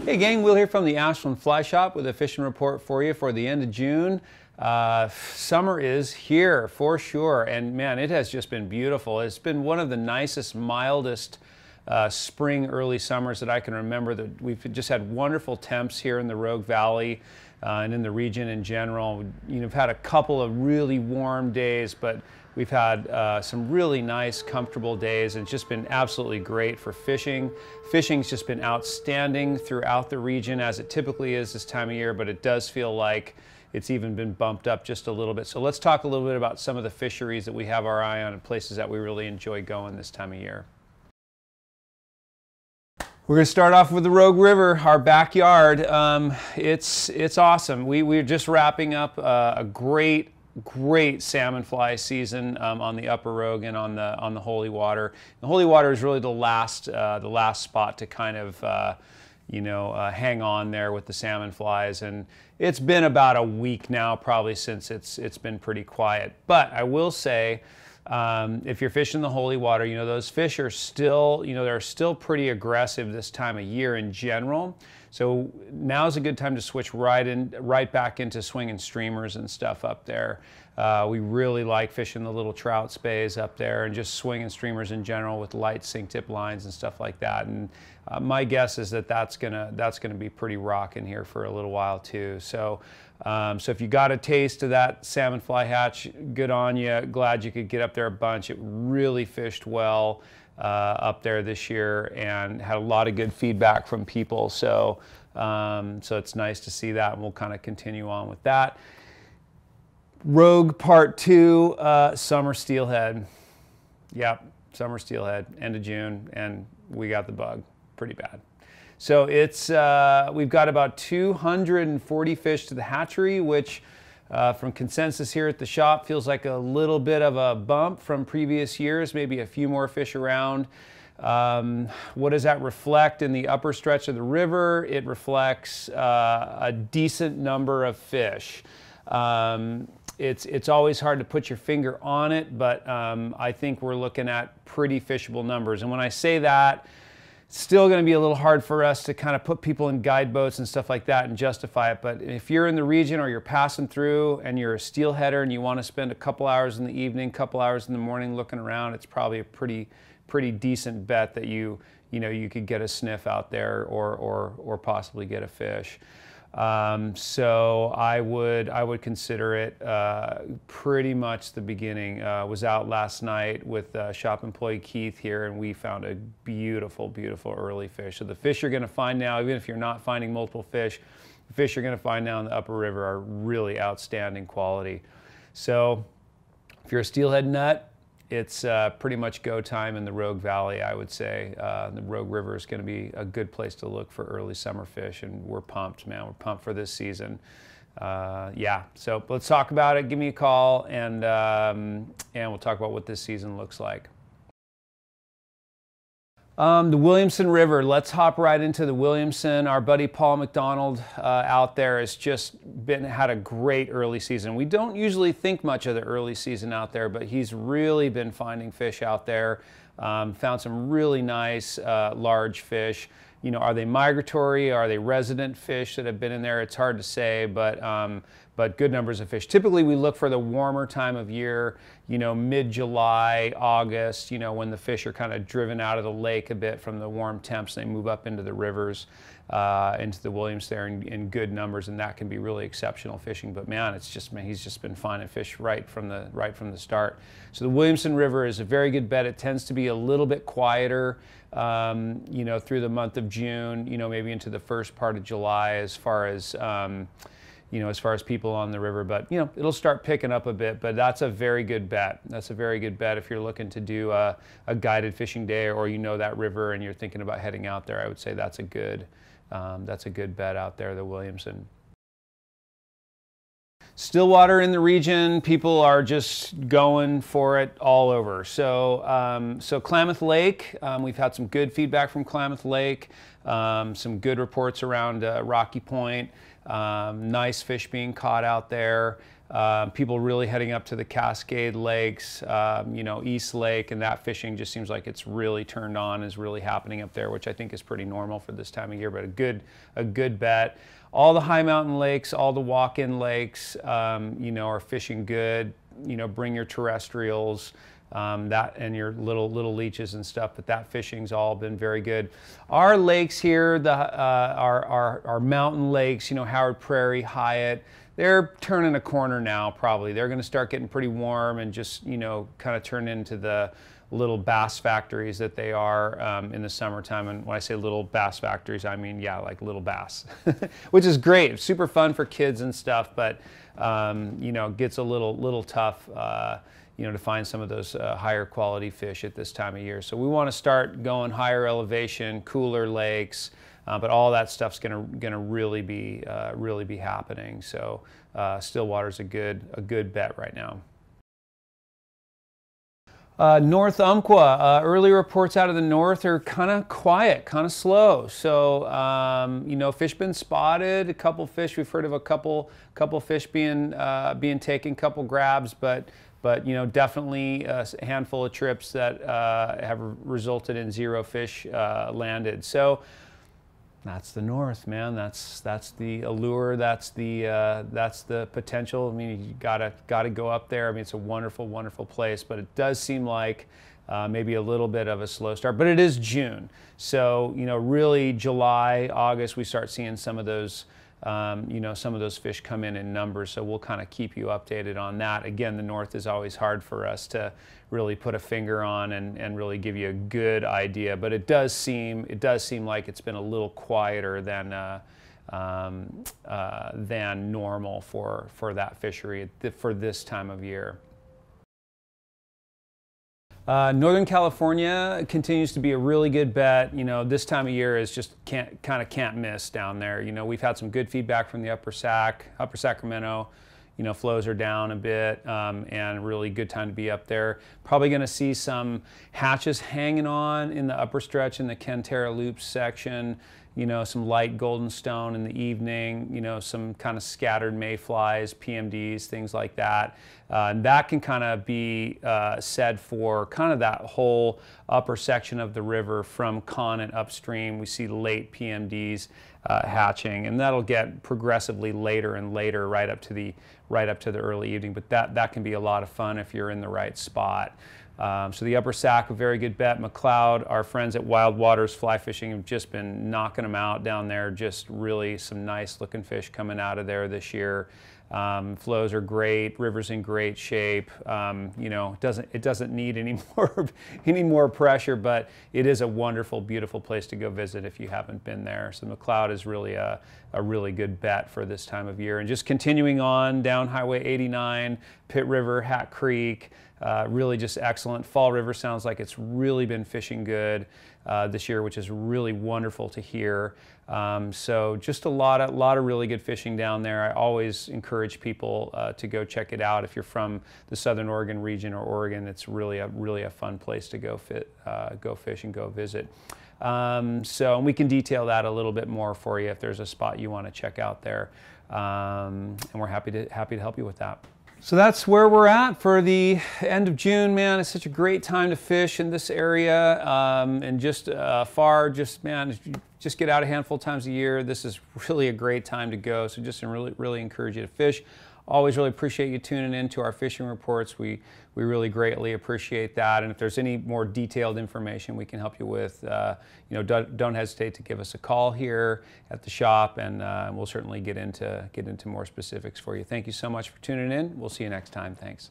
Hey gang, Will here from the Ashland Fly Shop with a fishing report for you for the end of June. Summer is here for sure, and man, it has just been beautiful. It's been one of the nicest, mildest spring, early summers that I can remember. That we've just had wonderful temps here in the Rogue Valley and in the region in general. You know, we've had a couple of really warm days, but we've had some really nice, comfortable days, and it's just been absolutely great for fishing. Fishing's just been outstanding throughout the region, as it typically is this time of year, but it does feel like it's even been bumped up just a little bit. So let's talk a little bit about some of the fisheries that we have our eye on and places that we really enjoy going this time of year. We're going to start off with the Rogue River, our backyard. It's awesome. We're just wrapping up a great salmon fly season on the Upper Rogue and on the Holy Water. The Holy Water is really the last spot to kind of hang on there with the salmon flies, and it's been about a week now probably since it's been pretty quiet. But I will say, if you're fishing the Holy Water, you know, those fish are still, they're still pretty aggressive this time of year in general. So now's a good time to switch right back into swinging streamers and stuff up there. We really like fishing the little trout spays up there and just swinging streamers in general with light sink tip lines and stuff like that. And my guess is that that's gonna be pretty rocking here for a little while too. So if you got a taste of that salmon fly hatch, good on you. Glad you could get up there a bunch. It really fished well up there this year and had a lot of good feedback from people. So it's nice to see that, and we'll kind of continue on with that. Rogue Part 2, summer steelhead. Yep, summer steelhead, end of June, and we got the bug pretty bad. So it's we've got about 240 fish to the hatchery, which from consensus here at the shop feels like a little bit of a bump from previous years, maybe a few more fish around. What does that reflect in the upper stretch of the river? It reflects a decent number of fish. It's always hard to put your finger on it, but I think we're looking at pretty fishable numbers. And when I say that, it's still going to be a little hard for us to kind of put people in guide boats and stuff like that and justify it. But if you're in the region or you're passing through and you're a steelheader and you want to spend a couple hours in the evening, couple hours in the morning looking around, it's probably a pretty decent bet that you could get a sniff out there or possibly get a fish. So I would consider it pretty much the beginning. Was out last night with shop employee Keith here, and we found a beautiful early fish. So the fish you're going to find now, even if you're not finding multiple fish, the fish you're going to find now in the Upper River are really outstanding quality. So if you're a steelhead nut, it's pretty much go time in the Rogue Valley, I would say. The Rogue River is going to be a good place to look for early summer fish, and we're pumped, man. We're pumped for this season. Yeah, so let's talk about it. Give me a call, and we'll talk about what this season looks like. The Williamson River, let's hop right into the Williamson. Our buddy Paul McDonald out there has just had a great early season. We don't usually think much of the early season out there, but he's really been finding fish out there. Found some really nice large fish. You know, are they migratory? Are they resident fish that have been in there? It's hard to say, but good numbers of fish. Typically, we look for the warmer time of year, mid-July, August, when the fish are kind of driven out of the lake a bit from the warm temps. They move up into the rivers, into the Williams there in good numbers, and that can be really exceptional fishing. But man, he's just been finding fish right from the start. So the Williamson River is a very good bet. It tends to be a little bit quieter, through the month of June, maybe into the first part of July as far as people on the river, but it'll start picking up a bit. But that's a very good bet. That's a very good bet if you're looking to do a guided fishing day, or that river and you're thinking about heading out there. I would say that's a good bet out there, the Williamson. Stillwater in the region, people are just going for it all over. So Klamath Lake, we've had some good feedback from Klamath Lake, some good reports around Rocky Point. Nice fish being caught out there. People really heading up to the Cascade Lakes, you know, East Lake, and that fishing just seems like it's really turned on, is really happening up there, which I think is pretty normal for this time of year, but a good bet. All the high mountain lakes, all the walk-in lakes, you know, are fishing good. You know, bring your terrestrials, that and your little leeches and stuff, but that fishing's all been very good. Our lakes here, our mountain lakes, you know, Howard Prairie, Hyatt, they're turning a corner now probably. They're going to start getting pretty warm and just, you know, kind of turn into the little bass factories that they are in the summertime. And when I say little bass factories, I mean, yeah, like little bass, which is great. It's super fun for kids and stuff, but, you know, gets a little tough, you know, to find some of those higher quality fish at this time of year. So we want to start going higher elevation, cooler lakes, but all that stuff's gonna really be happening. So Stillwater's a good bet right now. North Umpqua, early reports out of the north are kind of quiet, kind of slow. So, you know, fish been spotted, a couple fish, we've heard of a couple fish being taken, couple grabs, but you know, definitely a handful of trips that have resulted in 0 fish landed. So that's the north, man. That's the allure. That's the potential. I mean, you gotta go up there. I mean, it's a wonderful place. But it does seem like maybe a little bit of a slow start. But it is June, so you know, really July, August, we start seeing some of those. You know, some of those fish come in numbers. So we'll kind of keep you updated on that. Again, the north is always hard for us to really put a finger on and really give you a good idea, but it does seem like it's been a little quieter than normal for that fishery for this time of year. Northern California continues to be a really good bet. You know, this time of year is just can't miss down there. You know, we've had some good feedback from the Upper Sacramento. You know, flows are down a bit, and really good time to be up there. Probably going to see some hatches hanging on in the upper stretch in the Kentera Loop section. You know, some light golden stone in the evening. You know, some kind of scattered mayflies, PMDs, things like that. And that can kind of be said for kind of that whole upper section of the river from Conant upstream. We see late PMDs hatching, and that'll get progressively later and later, right up to the early evening. But that can be a lot of fun if you're in the right spot. So the Upper Sac, a very good bet. McLeod, our friends at Wild Waters Fly Fishing have just been knocking them out down there. Just really some nice looking fish coming out of there this year. Flows are great, river's in great shape. You know, it doesn't need any more pressure, but it is a wonderful, beautiful place to go visit if you haven't been there. So McLeod is really a really good bet for this time of year. And just continuing on down Highway 89, Pitt River, Hat Creek, really just excellent. Fall River sounds like it's really been fishing good this year, which is really wonderful to hear. So just a lot of really good fishing down there. I always encourage people to go check it out. If you're from the Southern Oregon region or Oregon, it's really a fun place to go fish and go visit. So we can detail that a little bit more for you if there's a spot you want to check out there, and we're happy to help you with that. So that's where we're at for the end of June, man. It's such a great time to fish in this area, and just just get out a handful of times a year. This is really a great time to go. So just really encourage you to fish. Always really appreciate you tuning in to our fishing reports. We really greatly appreciate that. And if there's any more detailed information we can help you with, you know, don't hesitate to give us a call here at the shop, and we'll certainly get into more specifics for you. Thank you so much for tuning in. We'll see you next time. Thanks.